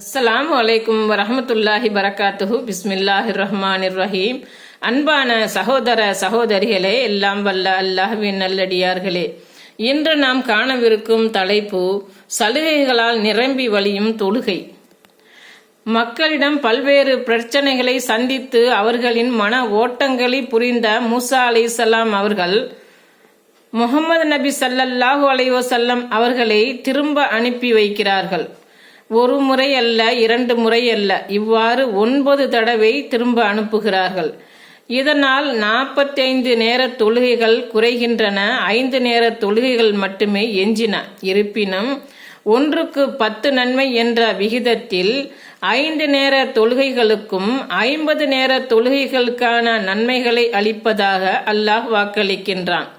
அஸ்ஸலாமு அலைக்கும் வரஹ்மத்துல்லாஹி பரகாத்துஹு. பிஸ்மில்லாஹிர் ரஹ்மானிர் ரஹீம். அன்பான சகோதர சகோதரிகளே, எல்லாம் வல்ல அல்லாஹ்வின் நல்லடியார்களே, இன்று நாம் காணவிருக்கும் தலைப்பு சலுகைகளால் நிரம்பி வழியும் தொழுகை. மக்களிடம் பல்வேறு பிரச்சனைகளை சந்தித்து அவர்களின் மன ஓட்டங்களை புரிந்த மூசா அலைஹிஸ்ஸலாம் அவர்கள் முஹம்மது நபி ஸல்லல்லாஹு அலைஹி வஸல்லம் அவர்களை திரும்ப அனுப்பி வைக்கிறார்கள். ஒரு முறை அல்ல, 2 முறை அல்ல, இவ்வாறு 9 தடவை திரும்ப அனுப்புகிறார்கள். இதனால் 45 நேர தொழுகைகள் குறைகின்றன. 5 நேர தொழுகைகள் மட்டுமே எஞ்சின. இருப்பினும் 1க்கு 10 நன்மை என்ற விகிதத்தில் 5 நேர தொழுகைகளுக்கும் 50 நேர தொழுகைகளுக்கான நன்மைகளை அளிப்பதாக அல்லாஹ் வாக்களிக்கின்றான்.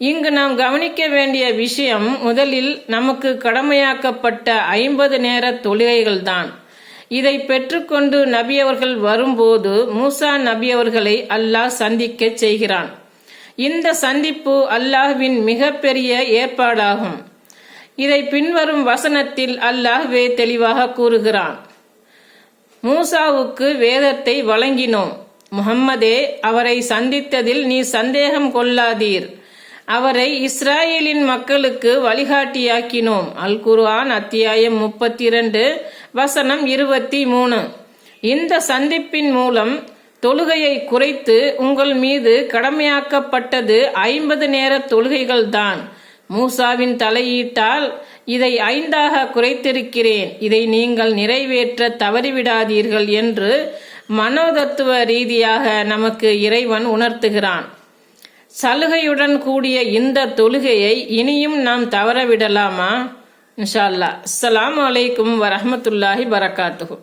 இங்கு நாம் கவனிக்க வேண்டிய விஷயம், முதலில் நமக்கு கடமையாக்கப்பட்ட 50 நேர தொழுகைகள்தான். இதை பெற்றுக்கொண்டு நபி அவர்கள் வரும்போது மூசா நபி அவர்களை அல்லாஹ் சந்திக்க செய்கிறான். இந்த சந்திப்பு அல்லாஹ்வின் மிகப்பெரிய ஏற்பாடாகும். இதை பின்வரும் வசனத்தில் அல்லாஹ்வே தெளிவாக கூறுகிறான். மூசாவுக்கு வேதத்தை வழங்கினோம். முஹம்மதே, அவரை சந்தித்ததில் நீ சந்தேகம் கொள்ளாதீர். அவரை இஸ்ராயேலின் மக்களுக்கு வழிகாட்டியாக்கினோம். அல் குர்ஆன் அத்தியாயம் 32 வசனம் 23. இந்த சந்திப்பின் மூலம் தொழுகையை குறைத்து உங்கள் மீது கடமையாக்கப்பட்டது 50 நேர தொழுகைகள் தான். மூசாவின் தலையீட்டால் இதை 5ஆக குறைத்திருக்கிறேன். இதை நீங்கள் நிறைவேற்ற தவறிவிடாதீர்கள் என்று மனோதத்துவ ரீதியாக நமக்கு இறைவன் உணர்த்துகிறான். சலுகையுடன் கூடிய இந்த தொழுகையை இனியும் நாம் தவறவிடலாமா? இன்ஷா அல்லாஹ். அஸ்ஸலாமு அலைக்கும் வரஹ்மத்துல்லாஹி பரகாத்துஹு.